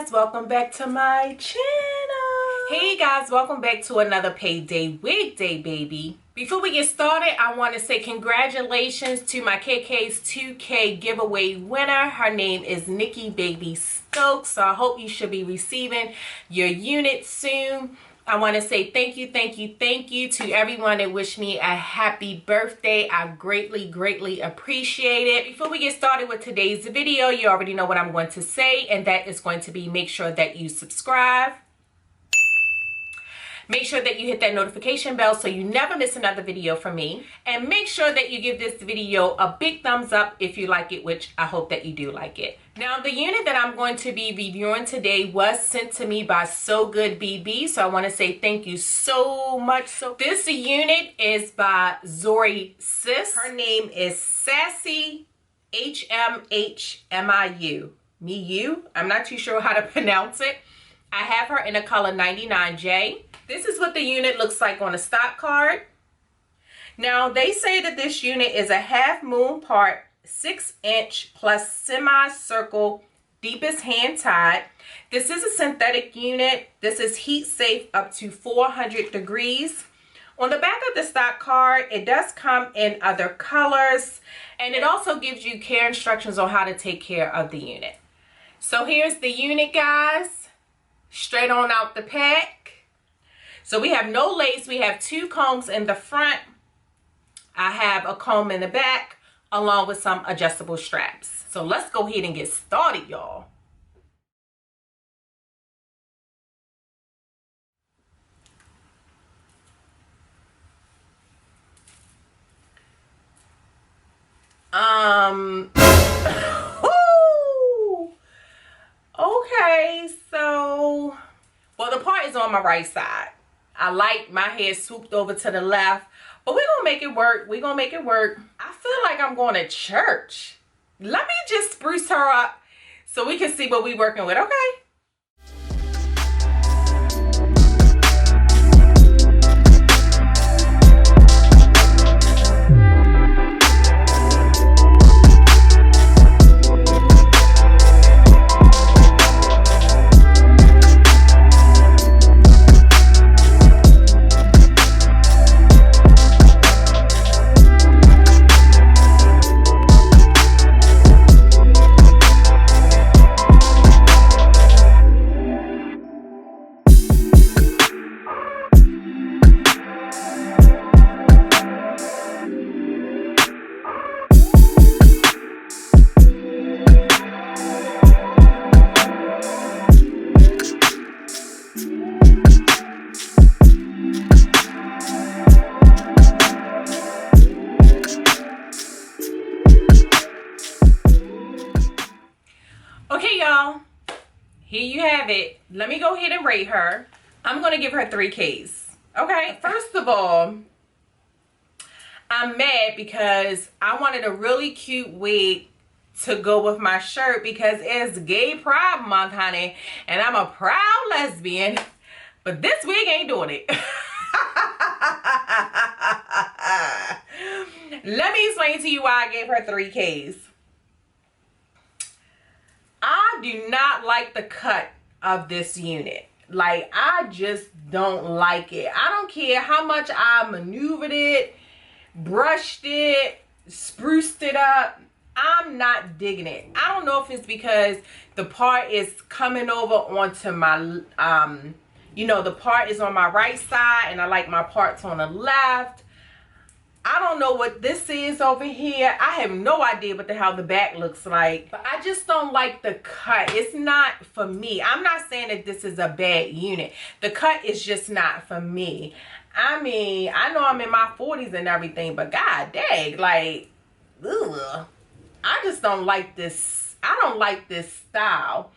guys, welcome back to my channel. Hey guys, welcome back to another Payday wig day, baby. Before we get started, I want to say congratulations to my KK's 2K giveaway winner. Her name is Nikki Baby Stokes, so I hope you should be receiving your unit soon. I want to say thank you to everyone that wished me a happy birthday. I greatly appreciate it. Before we get started with today's video, you already know what I'm going to say, and that is going to be make sure that you subscribe. Make sure that you hit that notification bell so you never miss another video from me. And make sure that you give this video a big thumbs up if you like it, which I hope that you do like it. Now, the unit that I'm going to be reviewing today was sent to me by So Good BB, so I want to say thank you so much. So this unit is by Zury Sis. Her name is Sassy HMHMIU. I'm not too sure how to pronounce it. I have her in the color 99J. This is what the unit looks like on a stock card. Now, they say that this unit is a half moon part, 6-inch plus semi-circle deepest hand tied. This is a synthetic unit. This is heat safe up to 400 degrees. On the back of the stock card, it does come in other colors, and it also gives you care instructions on how to take care of the unit. So here's the unit, guys. Straight on out the pack. So we have no lace. We have 2 combs in the front. I have a comb in the back along with some adjustable straps. So let's go ahead and get started, y'all. Okay, so, well, the part is on my right side. I like my hair swooped over to the left, but we're gonna make it work. We're gonna make it work. I feel like I'm going to church. Let me just spruce her up so we can see what we're working with, okay? Okay, y'all, here you have it. Let me go ahead and rate her. I'm going to give her 3 Ks. Okay, first of all, I'm mad because I wanted a really cute wig to go with my shirt because it's Gay Pride Month, honey, and I'm a proud lesbian, but this wig ain't doing it. Let me explain to you why I gave her 3 Ks. I do not like the cut of this unit. Like, I just don't like it. I don't care how much I maneuvered it, brushed it, spruced it up. I'm not digging it. I don't know if it's because the part is coming over onto my, you know, the part is on my right side and I like my parts on the left. I don't know what this is over here. I have no idea what the hell the back looks like. But I just don't like the cut. It's not for me. I'm not saying that this is a bad unit. The cut is just not for me. I mean, I know I'm in my 40s and everything, but god dang, like, ugh. I just don't like this. I don't like this style.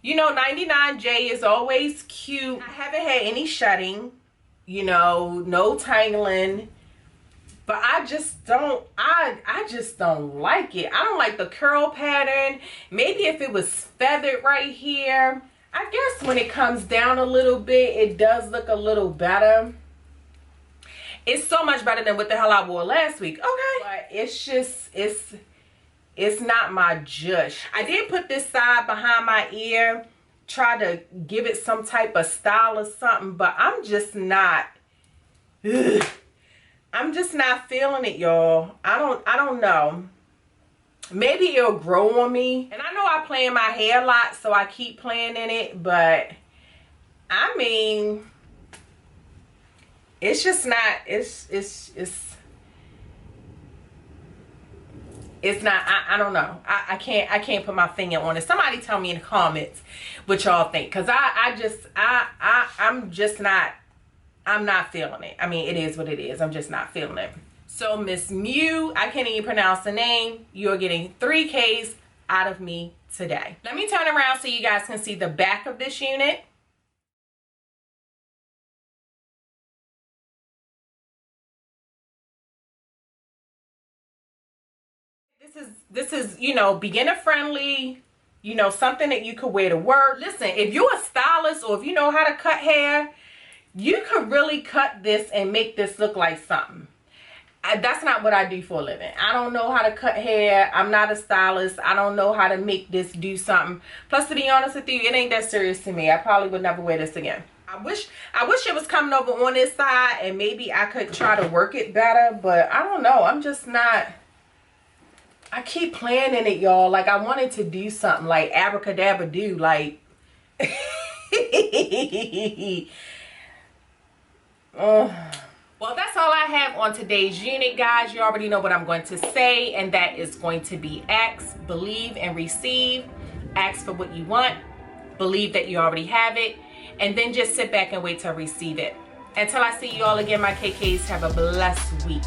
You know, 99J is always cute. I haven't had any shedding, you know, no tangling. But I just don't, I just don't like it. I don't like the curl pattern. Maybe if it was feathered right here. I guess when it comes down a little bit, it does look a little better. It's so much better than what the hell I wore last week. Okay. But it's just, it's not my jush. I did put this side behind my ear try to give it some type of style or something, but I'm just not, ugh. I'm just not feeling it, y'all. I don't know. Maybe it'll grow on me. And I know I play in my hair a lot, so I keep playing in it, but I mean, it's just not, it's not, I don't know. I can't put my finger on it. Somebody tell me in the comments what y'all think, because I'm not feeling it. I mean, it is what it is. I'm just not feeling it. So Miss Mew, I can't even pronounce the name. You're getting 3Ks out of me today. Let me turn around so you guys can see the back of this unit. This is, you know, beginner friendly, you know, something that you could wear to work. Listen, if you're a stylist or if you know how to cut hair, you could really cut this and make this look like something. That's not what I do for a living. I don't know how to cut hair. I'm not a stylist. I don't know how to make this do something. Plus, to be honest with you, it ain't that serious to me. I probably would never wear this again. I wish it was coming over on this side and maybe I could try to work it better, but I don't know. I'm just not. I keep playing in it, y'all. Like, I wanted to do something like abracadabra do, like. Well, that's all I have on today's unit, guys. You already know what I'm going to say, and that is going to be ask, believe, and receive. Ask for what you want, believe that you already have it, and then just sit back and wait to receive it. Until I see you all again, my KKs, have a blessed week.